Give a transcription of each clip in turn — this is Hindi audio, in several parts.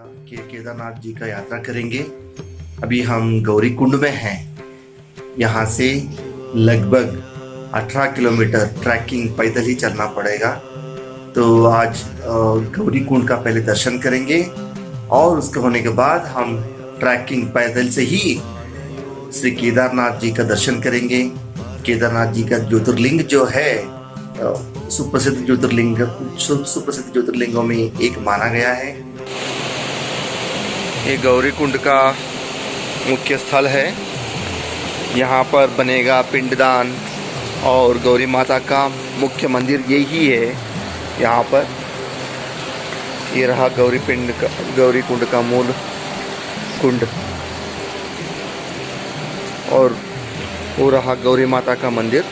केदारनाथ जी का यात्रा करेंगे। अभी हम गौरी कुंड में हैं। यहाँ से लगभग 18 किलोमीटर ट्रैकिंग पैदल ही चलना पड़ेगा। तो आज गौरी कुंड का पहले दर्शन करेंगे और उसके होने के बाद हम ट्रैकिंग पैदल से ही श्री केदारनाथ जी का दर्शन करेंगे। केदारनाथ जी का ज्योतिर्लिंग जो है सुप्रसिद्ध ज्योतिर्लिंगों में एक माना गया है। ये गौरी कुंड का मुख्य स्थल है। यहाँ पर बनेगा पिंडदान और गौरी माता का मुख्य मंदिर यही है। यहाँ पर ये रहा गौरी कुंड का मूल कुंड और वो रहा गौरी माता का मंदिर।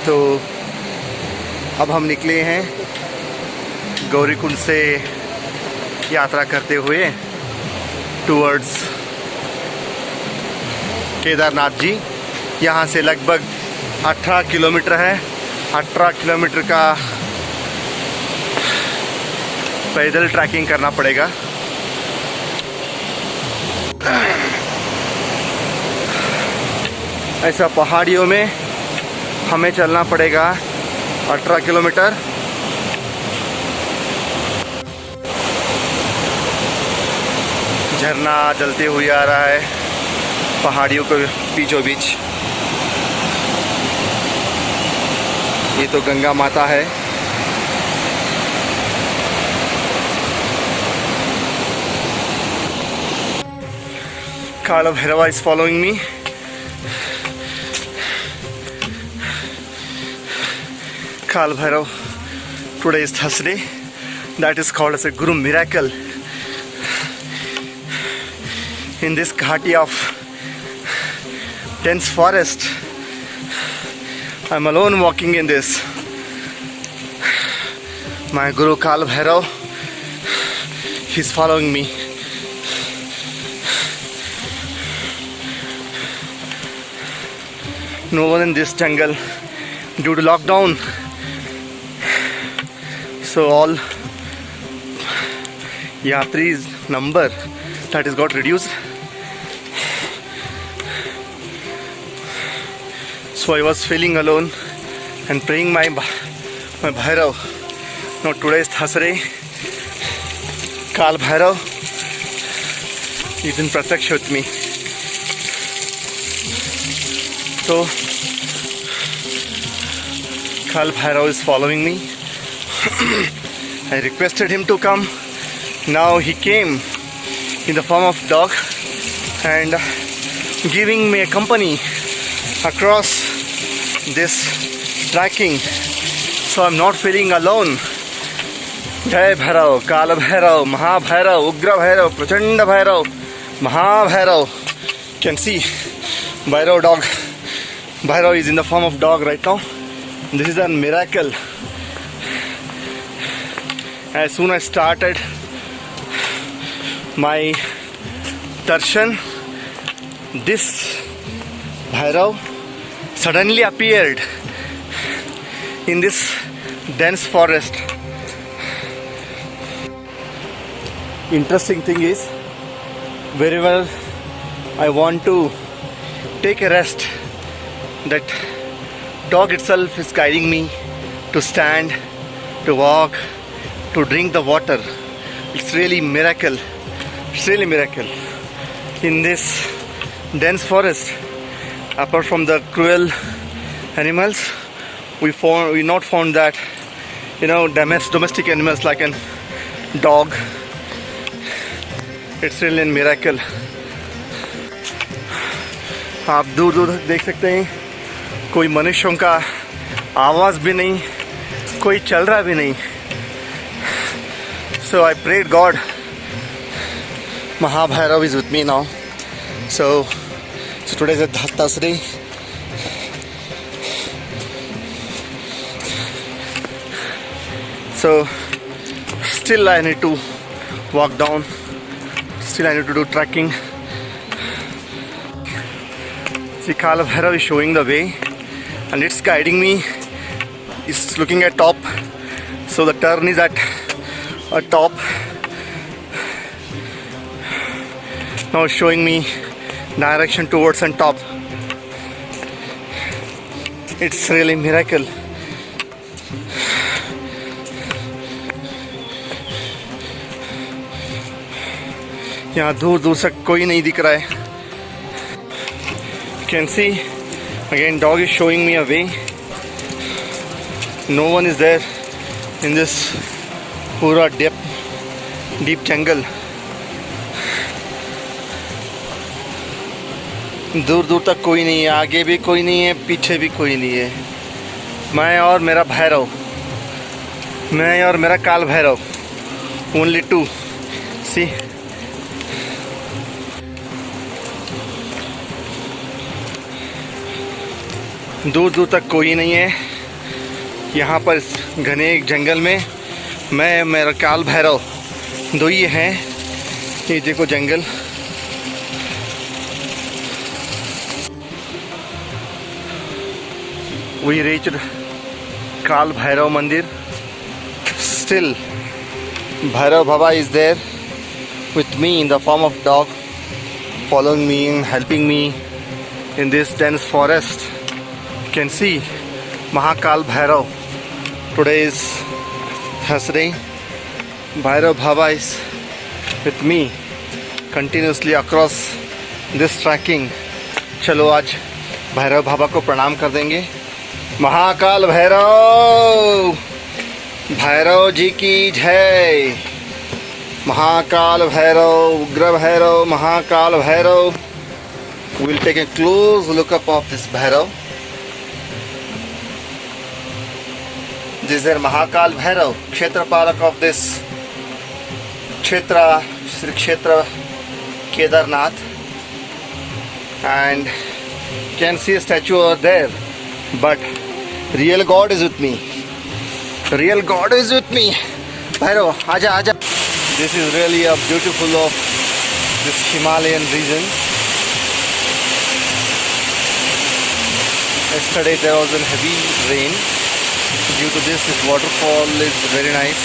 तो अब हम निकले हैं गौरी कुंड से यात्रा करते हुए टूवर्ड्स केदारनाथ जी। यहाँ से लगभग 18 किलोमीटर है। 18 किलोमीटर का पैदल ट्रैकिंग करना पड़ेगा। ऐसा पहाड़ियों में हमें चलना पड़ेगा 18 किलोमीटर। झरना जलते हुए आ रहा है पहाड़ियों के बीचों बीच। ये तो गंगा माता है। Kala Bhairava is following me. Kala Bhairav, today is Thursday. That is called as a Guru miracle. In this ghati of dense forest, I'm alone walking in this. My Guru Kala Bhairav, he's following me. No one in this jungle due to lockdown, so all yatris number that is got reduced. So I was feeling alone and praying my Bhairav. Now today is Thursday. Kal Bhairav is in Pratyaksha with me. So Kal Bhairav is following me. I requested him to come. Now he came in the form of dog and giving me a company across this trekking. So I'm not feeling alone. Jai Bhairav, Kala Bhairav, Maha Bhairav, Ugra Bhairav, Prachanda Bhairav, Maha Bhairav. You can see Bhairav dog. Bhairav is in the form of dog right now. This is a miracle. As soon as I started my darshan, this Bhairav suddenly appeared in this dense forest. Interesting thing is, wherever I want to take a rest, that dog itself is guiding me to stand, to walk, to drink the water. It's really miracle. It's really miracle. In this dense forest, apart from the cruel animals, we not found that domestic animals like a dog. It's really a miracle. आप दूर दूर देख सकते हैं कोई मनुष्यों का आवाज़ भी नहीं, कोई चल रहा भी नहीं. So I prayed God, Mahabhairav is with me now. So today is a Thursday. So still I need to walk down. Still I need to do trekking. See, Kala Bhairav is showing the way and it's guiding me. It's looking at top. So the turn is at a top. Now it's showing me direction towards and top. It's really miracle. यहाँ दूर दूर तक कोई नहीं दिख रहा है. You can see again dog is showing me a way. No one is there in this पूरा deep jungle. दूर दूर तक कोई नहीं है, आगे भी कोई नहीं है, पीछे भी कोई नहीं है. मैं और मेरा भैरव, मैं और मेरा काल भैरव, ओनली टू. सी, दूर दूर तक कोई नहीं है. यहाँ पर इस घने जंगल में मैं मेरा काल भैरव दो ही हैं. ये देखो जंगल. We reached Kal Bhairav Mandir. Still, Bhairav Baba is there with me in the form of dog, following me and helping me in this dense forest. You can see Mahakal Bhairav. Today is Thursday. Bhairav Baba is with me continuously across this trekking. चलो आज भैरव बाबा को प्रणाम कर देंगे. महाकाल भैरव, भैरव जी की जय. महाकाल भैरव, उग्र Bhairav, Mahakal Bhairav. We will take a close look up of this Bhairav. This is Mahakal Bhairav, Kshetrapalak of this Kshetra, Sri Kshetra Kedarnath. And you can see a statue over there. But real God is with me. Real God is with me. Bhairav, aja, aja. This is really a beautiful of this Himalayan region. Yesterday there was a heavy rain. Due to this waterfall is very nice.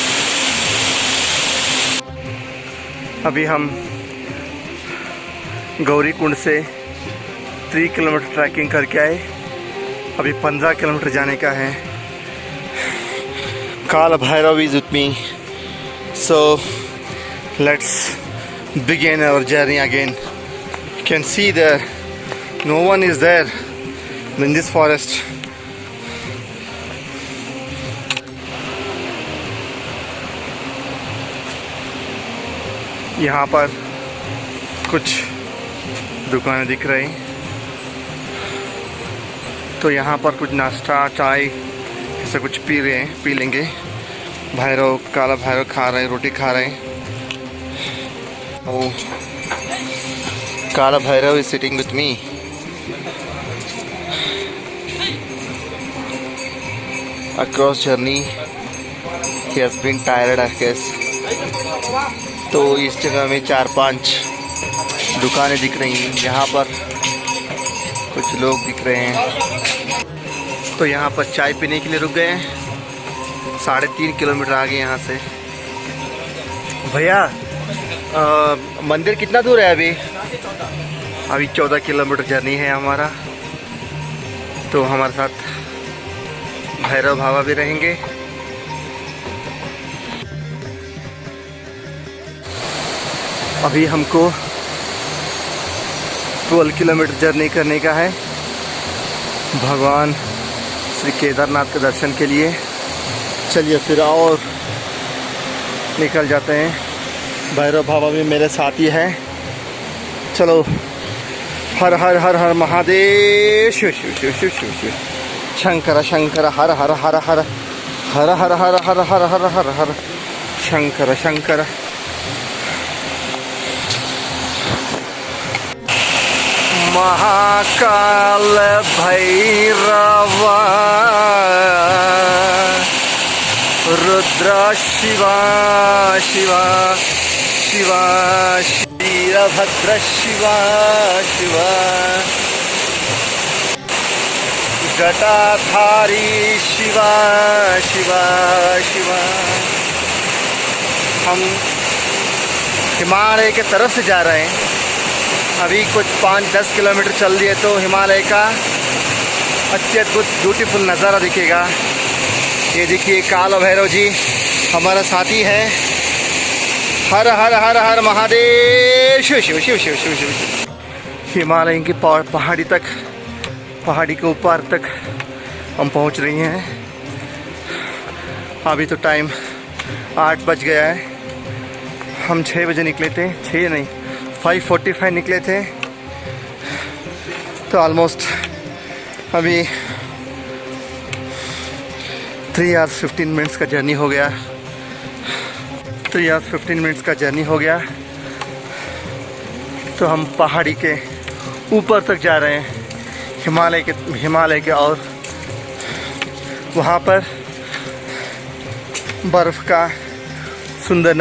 अभी हम गौरी कुंड से 3 किलोमीटर ट्रैकिंग करके आए. अभी 15 किलोमीटर जाने का है. Kala Bhairav is with me. So let's begin our journey again. You can see there no one is there in this forest. यहाँ पर कुछ दुकानें दिख रही. तो यहाँ पर कुछ नाश्ता चाय ऐसा कुछ पी रहे हैं, पी लेंगे. भैरव, काला भैरव खा रहे हैं, रोटी खा रहे हैं. ओ, काला Bhairav is sitting with me. Across journey he has been tired I guess. तो इस जगह में 4-5 दुकानें दिख रही हैं. यहाँ पर कुछ लोग दिख रहे हैं. तो यहाँ पर चाय पीने के लिए रुक गए हैं. 3.5 किलोमीटर आगे यहाँ से. भैया मंदिर कितना दूर है? अभी 14 किलोमीटर जर्नी है हमारा. तो हमारे साथ भैरव बाबा भी रहेंगे. अभी हमको 12 किलोमीटर जर्नी करने का है भगवान श्री केदारनाथ के दर्शन के लिए. चलिए फिर और निकल जाते हैं. भैरव बाबा भी मेरे साथ ही है. चलो. हर हर हर हर महादेव. शिव शिव शिव शिव शिव शिव. शंकर शंकर हर हर हर हर हर हर हर हर हर हर हर हर शंकर शंकर. महाकाल भैरव रुद्र शिवा शिवा शिवा वीरभद्र शिवा शिवा जटाधारी शिवा शिवा शिवा। हम हिमालय के तरफ से जा रहे हैं। अभी कुछ 5-10 किलोमीटर चल दिए तो हिमालय का अत्यद्भुत ब्यूटीफुल नज़ारा दिखेगा। ये देखिए काला भैरव जी हमारा साथी है। हर हर हर हर महादेव। शिव शिव शिव शिव शिव शिव। हिमालय की पहाड़ी तक, पहाड़ी के ऊपर तक हम पहुंच रही हैं। अभी तो टाइम 8 बज गया है। हम 6 बजे निकले थे, 6 नहीं 5:45 निकले थे। तो ऑलमोस्ट अभी 3 hours 15 minutes का जर्नी हो गया। 3 hours 15 minutes का जर्नी हो गया। तो हम पहाड़ी के ऊपर तक जा रहे हैं, हिमालय के और वहाँ पर बर्फ़ का सुंदर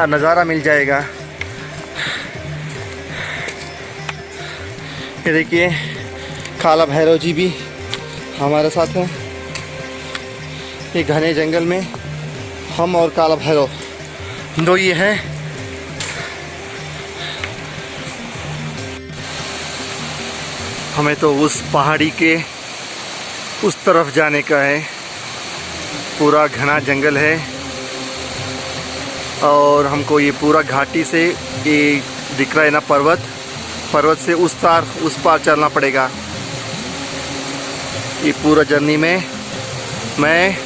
नज़ारा मिल जाएगा। ये देखिए काला भैरव जी भी हमारे साथ हैं। ये घने जंगल में हम और काला भैरव दो ये हैं। हमें तो उस पहाड़ी के उस तरफ जाने का है। पूरा घना जंगल है और हमको ये पूरा घाटी से ये दिख रहा है ना, पर्वत से उस पार चलना पड़ेगा। ये पूरा जर्नी में मैं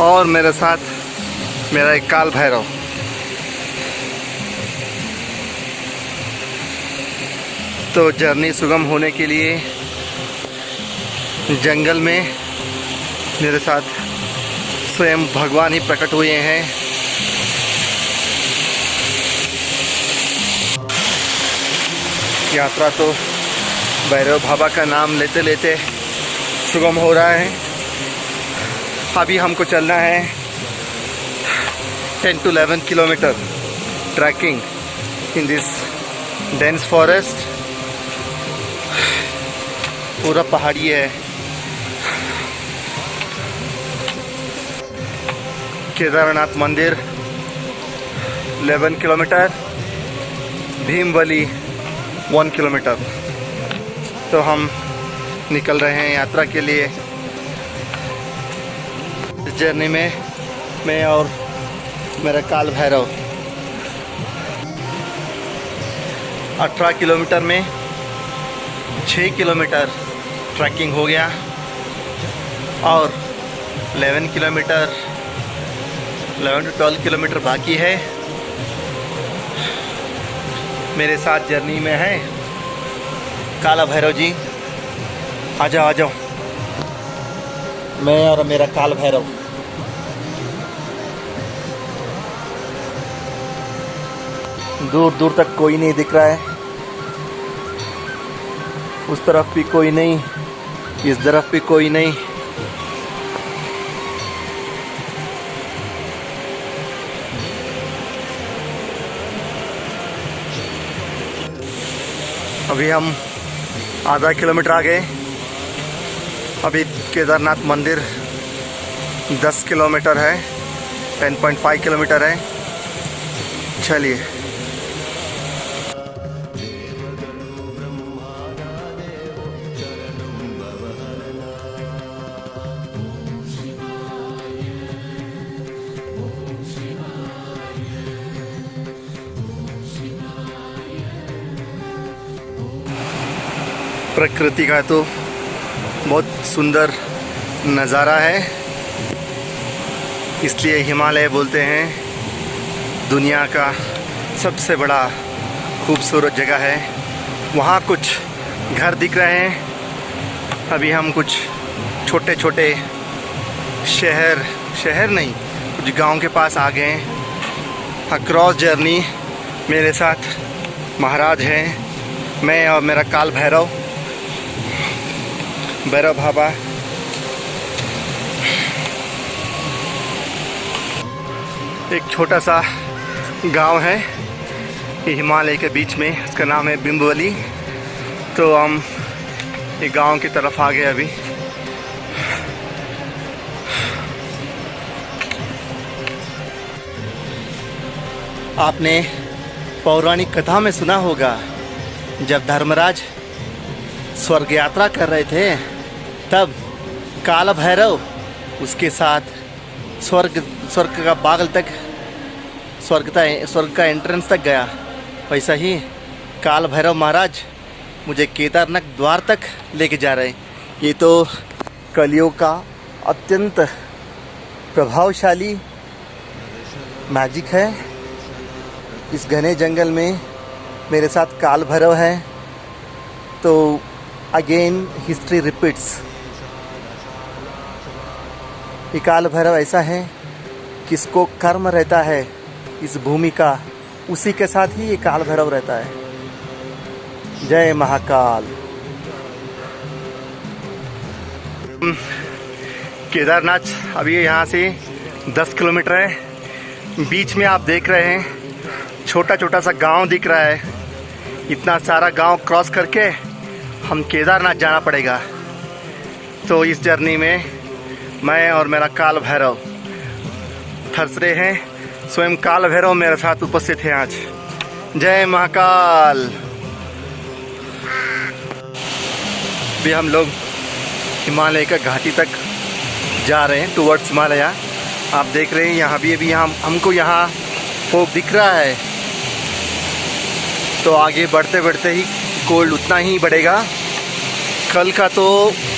और मेरे साथ मेरा एक काल भैरव। तो जर्नी सुगम होने के लिए जंगल में मेरे साथ स्वयं भगवान ही प्रकट हुए हैं। यात्रा तो भैरव बाबा का नाम लेते लेते सुगम हो रहा है। अभी हमको चलना है 10 to 11 kilometre trekking in this dense forest. पूरा पहाड़ी है। केदारनाथ मंदिर 11 किलोमीटर, भीमवली 1 किलोमीटर। तो हम निकल रहे हैं यात्रा के लिए। इस जर्नी में मैं और मेरा काल भैरव 18 किलोमीटर में 6 किलोमीटर ट्रैकिंग हो गया और 11 to 12 किलोमीटर बाकी है। मेरे साथ जर्नी में है काला भैरव जी। आ जाओ मैं और मेरा काल भैरव। दूर दूर तक कोई नहीं दिख रहा है। उस तरफ भी कोई नहीं, इस तरफ भी कोई नहीं। अभी हम आधा किलोमीटर आ गए। अभी केदारनाथ मंदिर 10 किलोमीटर है, 10.5 किलोमीटर है। चलिए प्रकृति का तो बहुत सुंदर नज़ारा है। इसलिए हिमालय बोलते हैं दुनिया का सबसे बड़ा खूबसूरत जगह है। वहाँ कुछ घर दिख रहे हैं। अभी हम कुछ छोटे छोटे शहर नहीं, कुछ गांव के पास आ गए हैं। अक्रॉस जर्नी मेरे साथ महाराज हैं, मैं और मेरा काल भैरव बाबा। एक छोटा सा गांव है हिमालय के बीच में, इसका नाम है भीमवली। तो हम ये गांव की तरफ आ गए अभी। आपने पौराणिक कथा में सुना होगा, जब धर्मराज स्वर्ग यात्रा कर रहे थे तब काल भैरव उसके साथ स्वर्ग का बागल तक, स्वर्ग का एंट्रेंस तक गया। वैसा ही काल भैरव महाराज मुझे केदारनाथ द्वार तक लेके जा रहे हैं। ये तो कलियुग का अत्यंत प्रभावशाली मैजिक है। इस घने जंगल में मेरे साथ काल भैरव है, तो अगेन हिस्ट्री रिपीट्स। ये काल भैरव ऐसा है, किसको कर्म रहता है इस भूमि का, उसी के साथ ही ये काल भैरव रहता है। जय महाकाल। केदारनाथ अभी यहाँ से 10 किलोमीटर है। बीच में आप देख रहे हैं छोटा छोटा सा गांव दिख रहा है। इतना सारा गांव क्रॉस करके हम केदारनाथ जाना पड़ेगा। तो इस जर्नी में मैं और मेरा काल भैरव थर्सडे हैं। स्वयं काल भैरव मेरे साथ उपस्थित हैं आज। जय महाकाल। भी हम लोग हिमालय का घाटी तक जा रहे हैं, टुवर्ड्स हिमालय। आप देख रहे हैं यहाँ भी अभी हमको यहाँ फोक दिख रहा है। तो आगे बढ़ते बढ़ते ही कोल्ड उतना ही बढ़ेगा। कल का तो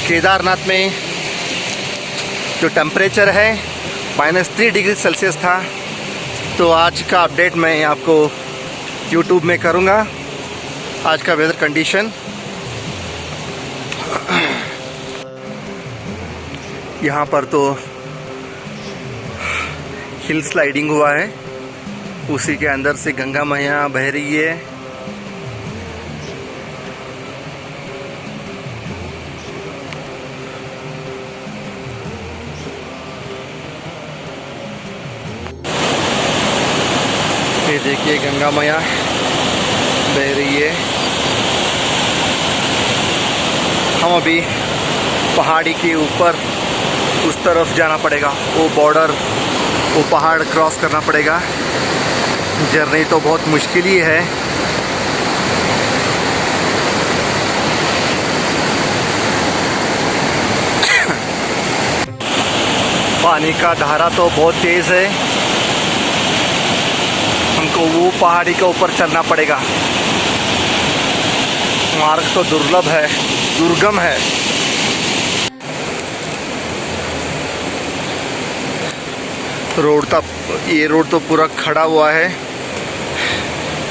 केदारनाथ में जो टेम्परेचर है -3 डिग्री सेल्सियस था। तो आज का अपडेट मैं आपको YouTube में करूँगा, आज का वेदर कंडीशन। यहाँ पर तो हिल स्लाइडिंग हुआ है, उसी के अंदर से गंगा मैया बह रही है। ये देखिए गंगा मैया बह रही है। हम अभी पहाड़ी के ऊपर उस तरफ जाना पड़ेगा, वो बॉर्डर, वो पहाड़ क्रॉस करना पड़ेगा। जर्नी तो बहुत मुश्किल ही है। पानी का धारा तो बहुत तेज है। हमको वो पहाड़ी के ऊपर चलना पड़ेगा। मार्ग तो दुर्लभ है, दुर्गम है। ये रोड तो पूरा खड़ा हुआ है।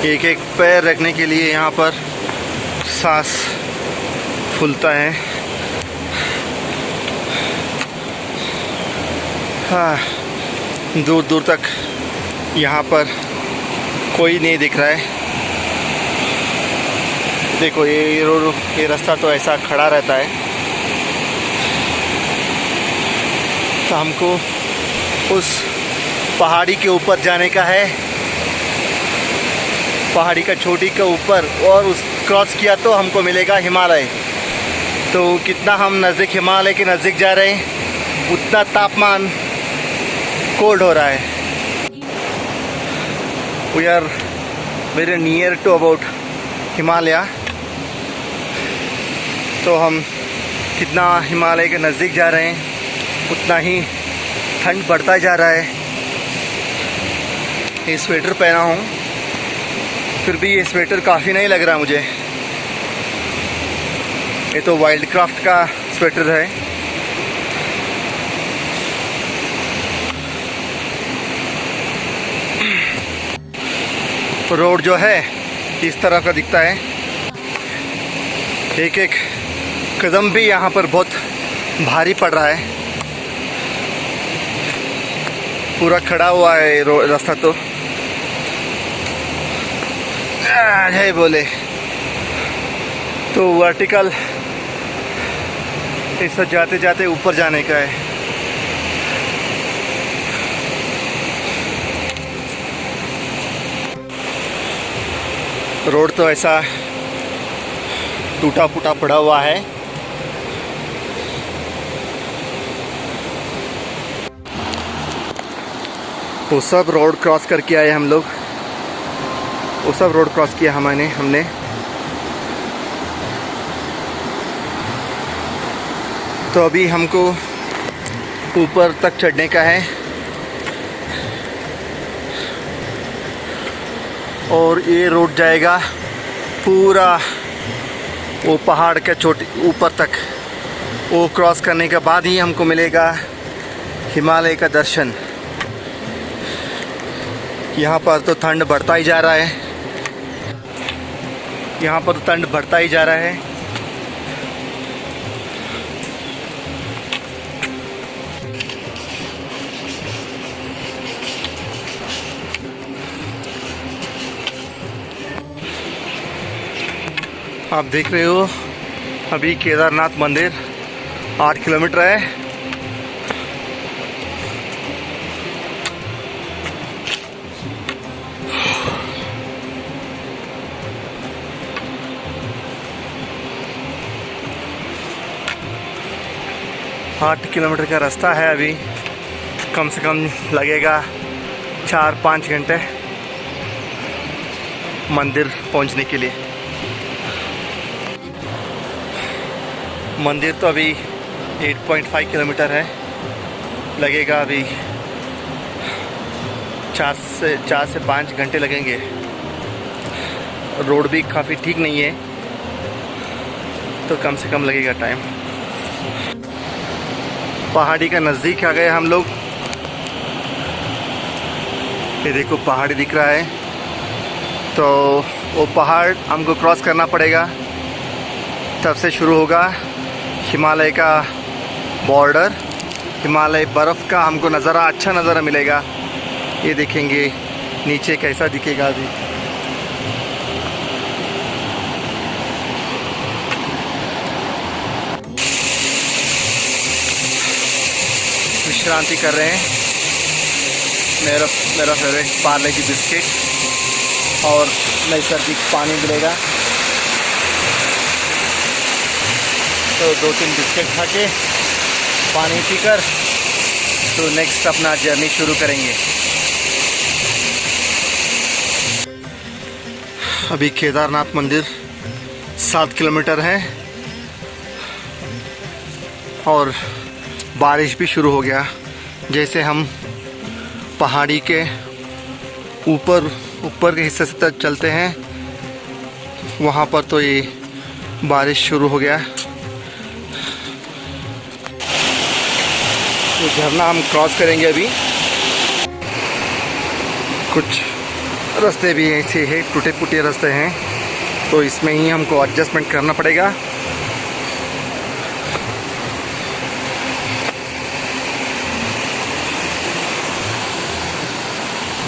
एक एक पैर रखने के लिए यहाँ पर सांस फूलता है। हाँ, दूर दूर तक यहाँ पर कोई नहीं दिख रहा है। देखो ये रास्ता तो ऐसा खड़ा रहता है। तो हमको उस पहाड़ी के ऊपर जाने का है, पहाड़ी का चोटी के ऊपर, और उस क्रॉस किया तो हमको मिलेगा हिमालय। तो कितना हम नज़दीक हिमालय के नज़दीक जा रहे हैं, उतना तापमान कोल्ड हो रहा है। We are very near to about Himalaya. तो हम कितना हिमालय के नज़दीक जा रहे हैं, उतना ही ठंड बढ़ता जा रहा है। ये स्वेटर पहना हूँ, फिर भी ये स्वेटर काफ़ी नहीं लग रहा मुझे। ये तो वाइल्ड क्राफ्ट का स्वेटर है। तो रोड जो है इस तरह का दिखता है। एक एक कदम भी यहाँ पर बहुत भारी पड़ रहा है। पूरा खड़ा हुआ है रास्ता। तो जय बोले। तो वर्टिकल ऐसा जाते जाते ऊपर जाने का है। रोड तो ऐसा टूटा फूटा पड़ा हुआ है। वो सब रोड क्रॉस करके आए हम लोग, वो सब रोड क्रॉस किया हमने। तो अभी हमको ऊपर तक चढ़ने का है और ये रोड जाएगा पूरा वो पहाड़ के चोटी ऊपर तक। वो क्रॉस करने के बाद ही हमको मिलेगा हिमालय का दर्शन। यहाँ पर तो ठंड बढ़ता ही जा रहा है, यहाँ पर तो ठंड बढ़ता ही जा रहा है। आप देख रहे हो अभी केदारनाथ मंदिर 8 किलोमीटर है। आठ किलोमीटर का रास्ता है। अभी कम से कम लगेगा 4-5 घंटे मंदिर पहुंचने के लिए। मंदिर तो अभी 8.5 किलोमीटर है, लगेगा अभी 4 से 5 घंटे लगेंगे। रोड भी काफ़ी ठीक नहीं है तो कम से कम लगेगा टाइम। पहाड़ी का नज़दीक आ गए हम लोग। ये देखो पहाड़ी दिख रहा है, तो वो पहाड़ हमको क्रॉस करना पड़ेगा, तब से शुरू होगा हिमालय का बॉर्डर। हिमालय बर्फ़ का हमको नज़ारा, अच्छा नज़ारा मिलेगा। ये देखेंगे नीचे कैसा दिखेगा। अभी विश्रांति कर रहे हैं। मेरा फेवरेट पार्ले की बिस्किट और नैसर्गिक पानी मिलेगा, तो 2-3 बिस्किट खा के पानी पीकर तो नेक्स्ट अपना जर्नी शुरू करेंगे। अभी केदारनाथ मंदिर 7 किलोमीटर है और बारिश भी शुरू हो गया। जैसे हम पहाड़ी के ऊपर के हिस्से से तक चलते हैं, वहाँ पर तो ये बारिश शुरू हो गया। तो झरना हम क्रॉस करेंगे। अभी कुछ रास्ते भी ऐसे हैं, टूटे फूटे रास्ते हैं, तो इसमें ही हमको एडजस्टमेंट करना पड़ेगा।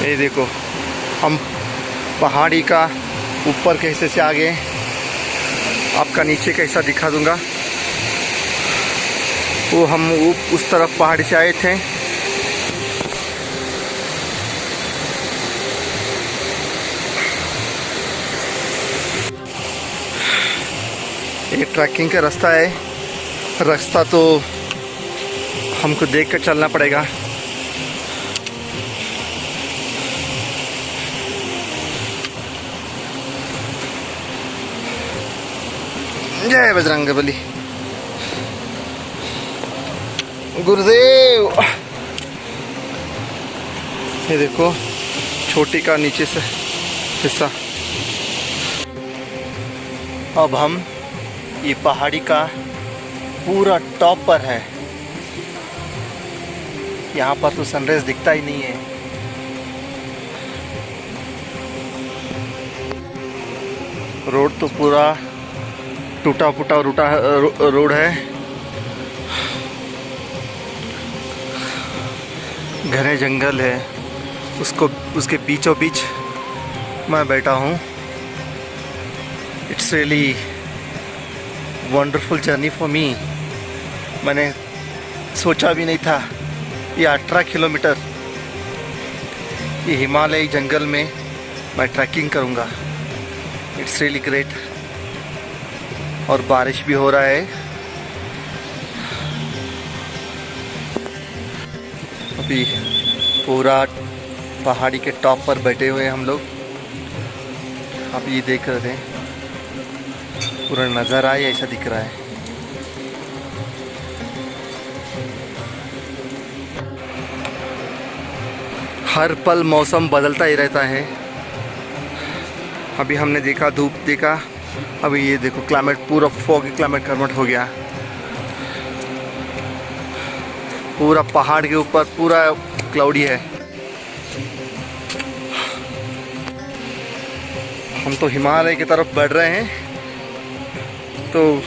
ये देखो हम पहाड़ी का ऊपर के हिस्से से आ गए, आपका नीचे का हिस्सा दिखा दूंगा। वो हम उस तरफ पहाड़ी से आए थे, ये ट्रैकिंग का रास्ता है। रास्ता तो हमको देख कर चलना पड़ेगा। जय बजरंगबली, गुरुदेव। ये देखो छोटी का नीचे से हिस्सा। अब हम ये पहाड़ी का पूरा टॉप पर है। यहाँ पर तो सनराइज दिखता ही नहीं है। रोड तो पूरा टूटा फूटा रोड है। घने जंगल है, उसके बीचों बीच मैं बैठा हूँ। It's really wonderful journey for me. मैंने सोचा भी नहीं था ये 18 किलोमीटर ये हिमालयी जंगल में मैं ट्रैकिंग करूँगा। It's really great. और बारिश भी हो रहा है। अभी पूरा पहाड़ी के टॉप पर बैठे हुए हैं हम लोग। आप ये देख रहे थे, पूरा नज़ारा ही ऐसा दिख रहा है। हर पल मौसम बदलता ही रहता है। अभी हमने देखा धूप देखा, अभी ये देखो क्लाइमेट पूरा फॉगी क्लाइमेट कन्वर्ट हो गया। पूरा पहाड़ के ऊपर पूरा क्लाउडी है। हम तो हिमालय की तरफ बढ़ रहे हैं, तो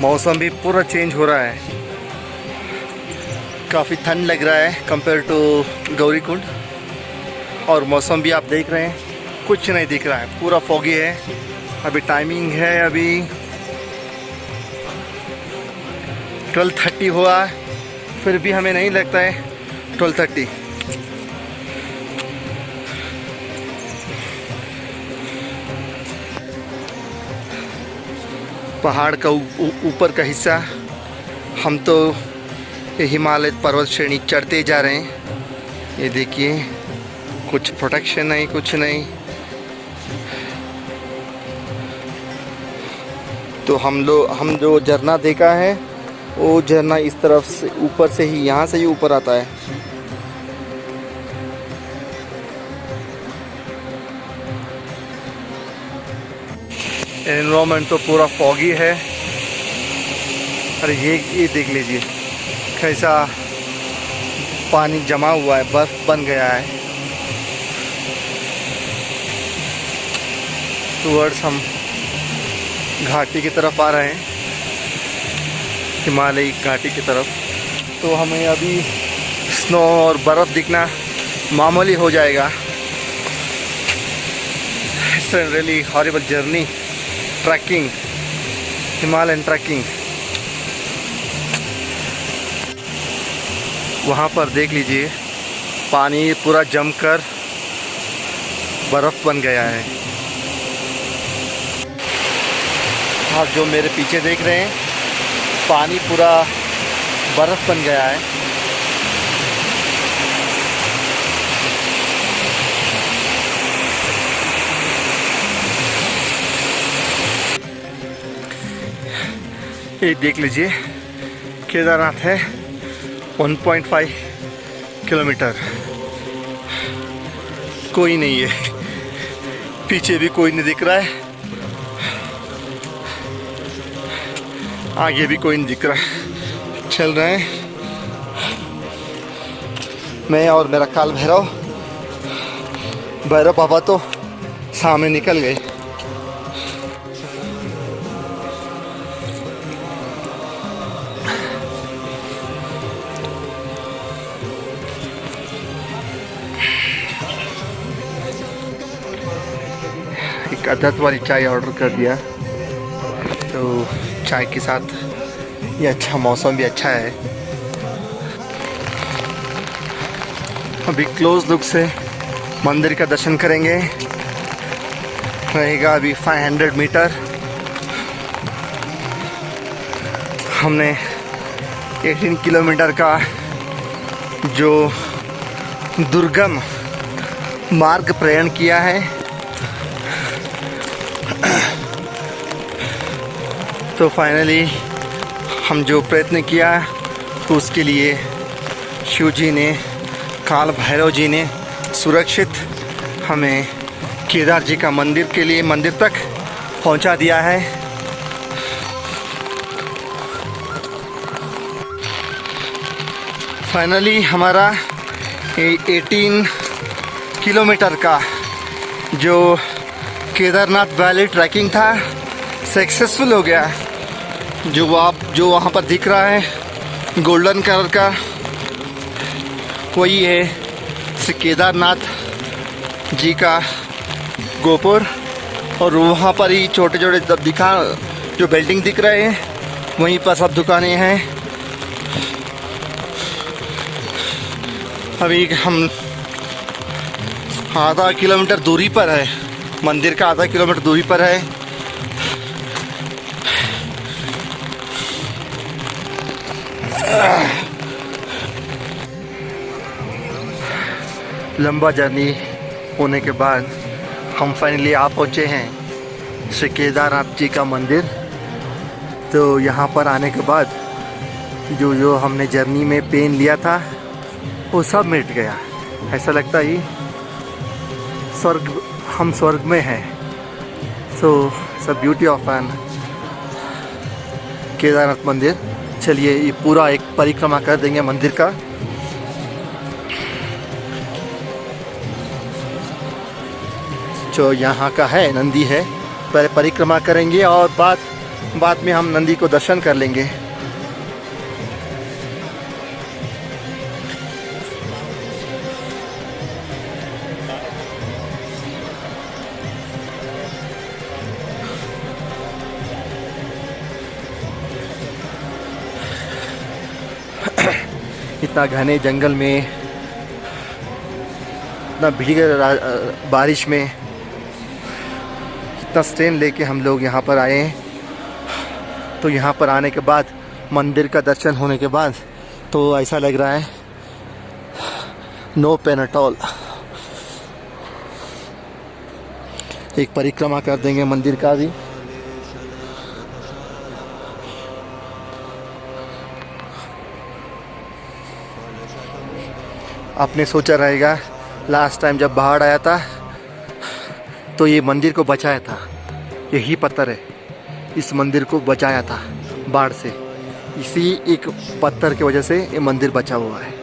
मौसम भी पूरा चेंज हो रहा है। काफ़ी ठंड लग रहा है कंपेयर टू गौरीकुंड, और मौसम भी आप देख रहे हैं कुछ नहीं दिख रहा है, पूरा फॉगी है। अभी टाइमिंग है अभी 12:30 हुआ, फिर भी हमें नहीं लगता है 12:30। पहाड़ का ऊपर का हिस्सा, हम तो ये हिमालय पर्वत श्रेणी चढ़ते जा रहे हैं। ये देखिए, कुछ प्रोटेक्शन नहीं, कुछ नहीं। तो हम जो झरना देखा है, वो झरना इस तरफ से ऊपर से ही, यहाँ से ही ऊपर आता है। एनवायरनमेंट तो पूरा फॉगी है। अरे ये देख लीजिए कैसा पानी जमा हुआ है, बर्फ बन गया है। टूवर्ड्स हम घाटी की तरफ आ रहे हैं, हिमालयी घाटी की तरफ। तो हमें अभी स्नो और बर्फ़ दिखना मामूली हो जाएगा। It's a really horrible journey, trekking, Himalayan trekking. वहाँ पर देख लीजिए, पानी पूरा जमकर बर्फ़ बन गया है। आप जो मेरे पीछे देख रहे हैं, पानी पूरा बर्फ़ बन गया है। ये देख लीजिए, केदारनाथ है 1.5 किलोमीटर। कोई नहीं है, पीछे भी कोई नहीं दिख रहा है, आगे भी कोई नहीं दिख रहा है। चल रहे हैं मैं और मेरा काल भैरव। भैरव बाबा तो सामने निकल गए। एक अदरक वाली चाय ऑर्डर कर दिया, तो चाय के साथ ये अच्छा मौसम भी अच्छा है। अभी क्लोज लुक से मंदिर का दर्शन करेंगे। रहेगा अभी 500 मीटर। हमने 18 किलोमीटर का जो दुर्गम मार्ग प्रयाण किया है। तो फाइनली हम जो प्रयत्न किया, तो उसके लिए शिव जी ने, काल भैरव जी ने सुरक्षित हमें केदार जी का मंदिर तक पहुंचा दिया है। फाइनली हमारा 18 किलोमीटर का जो केदारनाथ वैली ट्रैकिंग था, सक्सेसफुल हो गया। जो वहाँ पर दिख रहा है गोल्डन कलर का, वही है श्री केदारनाथ जी का गोपुर। और वहाँ पर ही छोटे छोटे जो बिल्डिंग दिख रहे हैं, वहीं पर सब दुकानें हैं। अभी हम आधा किलोमीटर दूरी पर है, मंदिर का आधा किलोमीटर दूरी पर है। लंबा जर्नी होने के बाद हम फाइनली आ पहुँचे हैं श्री केदारनाथ जी का मंदिर। तो यहाँ पर आने के बाद जो जो हमने जर्नी में पेन लिया था वो सब मिट गया। ऐसा लगता ही हम स्वर्ग में हैं। सो सब ब्यूटी ऑफ एन केदारनाथ मंदिर। चलिए ये पूरा एक परिक्रमा कर देंगे मंदिर का। जो यहाँ का है नंदी है, पहले परिक्रमा करेंगे और बाद में हम नंदी को दर्शन कर लेंगे। इतना घने जंगल में, इतना भीड़ बारिश में, इतना स्ट्रेन लेके हम लोग यहाँ पर आए हैं। तो यहाँ पर आने के बाद मंदिर का दर्शन होने के बाद तो ऐसा लग रहा है नो पेन एट ऑल। एक परिक्रमा कर देंगे मंदिर का भी। आपने सोचा रहेगा लास्ट टाइम जब बाढ़ आया था तो ये मंदिर को बचाया था। यही पत्थर है, इस मंदिर को बचाया था बाढ़ से। इसी एक पत्थर की वजह से ये मंदिर बचा हुआ है।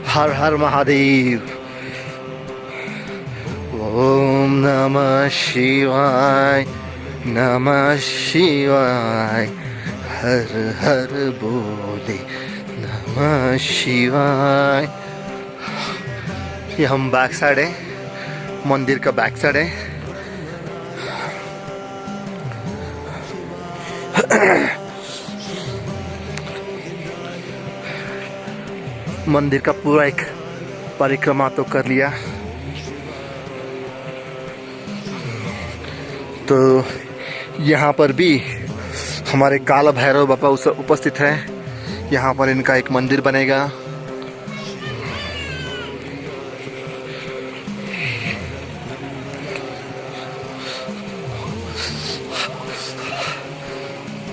हर हर महादेव। ओम नमः शिवाय, नमः शिवाय, हर हर बोले नमः शिवाय। ये हम बैक साइड है, मंदिर का बैक साइड है। मंदिर का पूरा एक परिक्रमा तो कर लिया। तो यहाँ पर भी हमारे काला भैरव बाबा उपस्थित है। यहाँ पर इनका एक मंदिर बनेगा।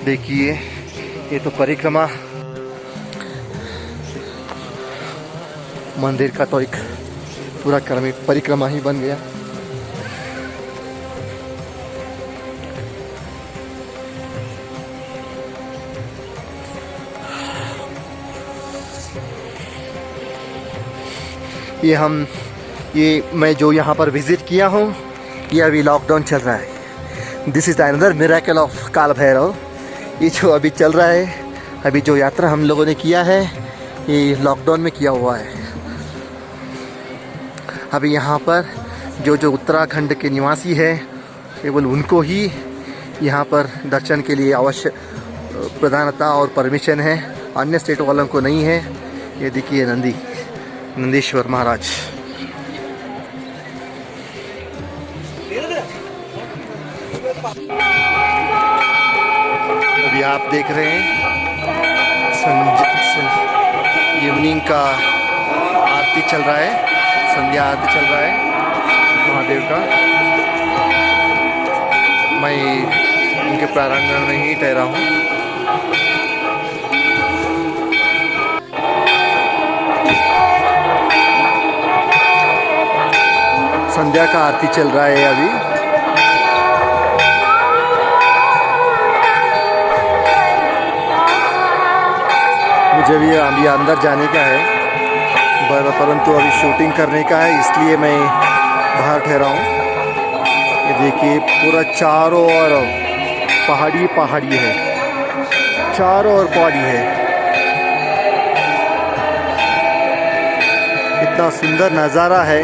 देखिए ये तो परिक्रमा, मंदिर का तो एक पूरा परिक्रमा ही बन गया। ये मैं जो यहाँ पर विज़िट किया हूँ, ये अभी लॉकडाउन चल रहा है। This is the another miracle of काल भैरव। ये जो अभी चल रहा है, अभी जो यात्रा हम लोगों ने किया है, ये लॉकडाउन में किया हुआ है। अभी यहाँ पर जो उत्तराखंड के निवासी है, केवल उनको ही यहाँ पर दर्शन के लिए अवश्य प्रधानता और परमिशन है, अन्य स्टेट वालों को नहीं है। ये देखिए नंदीश्वर महाराज। अभी आप देख रहे हैं इवनिंग का आरती चल रहा है, संध्या आरती चल रहा है महादेव का। मैं उनके प्रांगण में ही ठहरा हूँ। संध्या का आरती चल रहा है अभी। मुझे भी अभी अंदर जाने का है, परंतु अभी शूटिंग करने का है, इसलिए मैं बाहर ठहरा हूँ। ये देखिए पूरा चारों ओर पहाड़ी है, चारों ओर पहाड़ी है। इतना सुंदर नज़ारा है।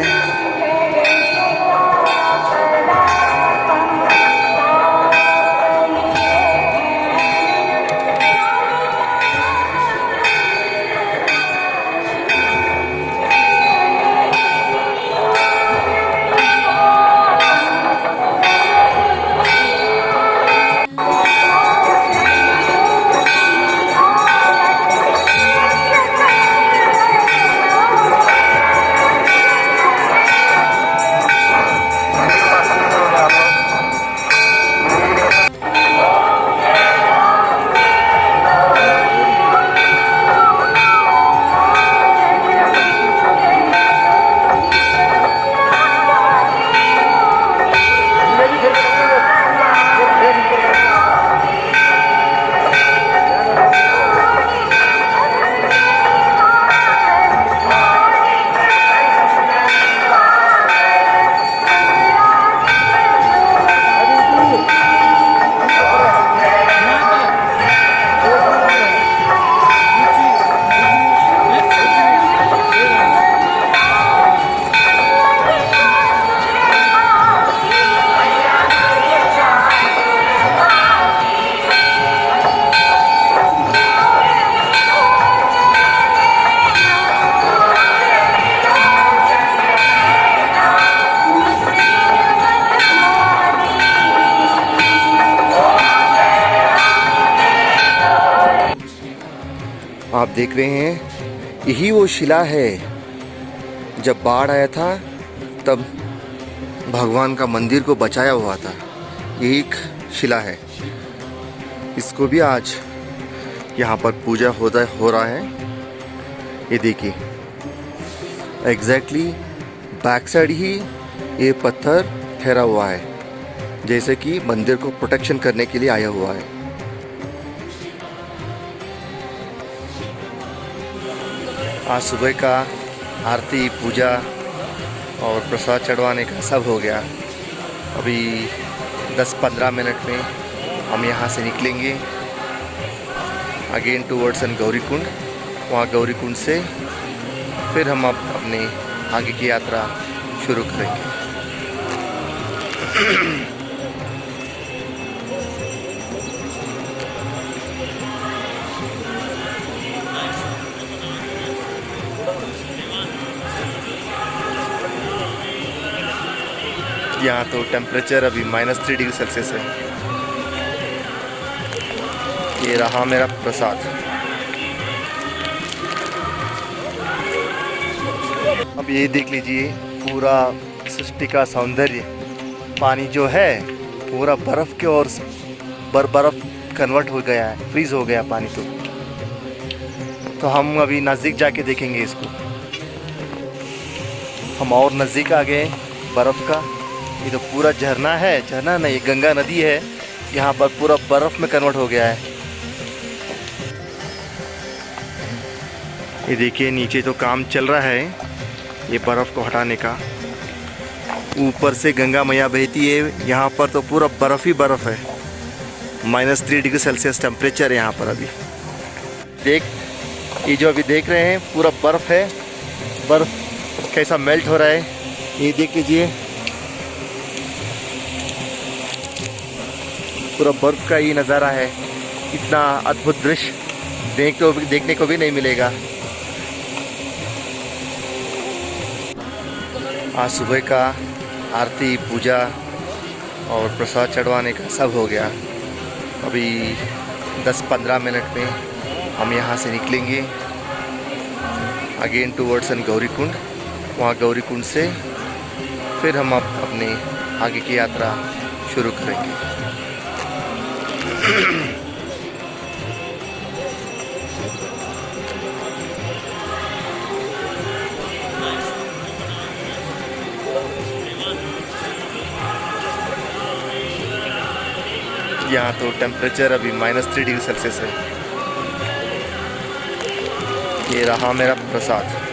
देख रहे हैं, यही वो शिला है जब बाढ़ आया था तब भगवान का मंदिर को बचाया हुआ था। यही एक शिला है। इसको भी आज यहाँ पर पूजा हो रहा है। ये देखिए, एग्जैक्टली बैक साइड ही ये पत्थर ठहरा हुआ है, जैसे कि मंदिर को प्रोटेक्शन करने के लिए आया हुआ है। आज सुबह का आरती, पूजा और प्रसाद चढ़वाने का सब हो गया। अभी 10-15 मिनट में हम यहाँ से निकलेंगे अगेन टूवर्ड्स गौरी कुंड। वहाँ गौरी कुंड से फिर हम अपने आगे की यात्रा शुरू करेंगे। यहाँ तो टेम्परेचर अभी -3 डिग्री सेल्सियस है। ये रहा मेरा प्रसाद। अब ये देख लीजिए, पूरा सृष्टि का सौंदर्य। पानी जो है पूरा बर्फ़ के और बर्फ़ कन्वर्ट हो गया है, फ्रीज़ हो गया पानी। तो हम अभी नज़दीक जाके देखेंगे इसको। हम और नज़दीक आ गए बर्फ़ का। ये तो पूरा झरना है, झरना नहीं, ये गंगा नदी है। यहाँ पर पूरा बर्फ़ में कन्वर्ट हो गया है। ये देखिए, नीचे तो काम चल रहा है ये बर्फ़ को हटाने का। ऊपर से गंगा मैया बहती है। यहाँ पर तो पूरा बर्फ़ ही बर्फ़ है। -3 डिग्री सेल्सियस टेम्परेचर है यहाँ पर अभी। ये जो अभी देख रहे हैं पूरा बर्फ़ है। बर्फ़ कैसा मेल्ट हो रहा है ये देख लीजिए। पूरा बर्फ़ का ही नज़ारा है। इतना अद्भुत दृश्य देखने को भी नहीं मिलेगा। आज सुबह का आरती, पूजा और प्रसाद चढ़वाने का सब हो गया। अभी 10-15 मिनट में हम यहाँ से निकलेंगे अगेन टूवर्ड्स गौरी कुंड। वहाँ गौरी कुंड से फिर हम अपने आगे की यात्रा शुरू करेंगे। यहाँ तो टेम्परेचर अभी -3 डिग्री सेल्सियस है। ये रहा मेरा प्रसाद।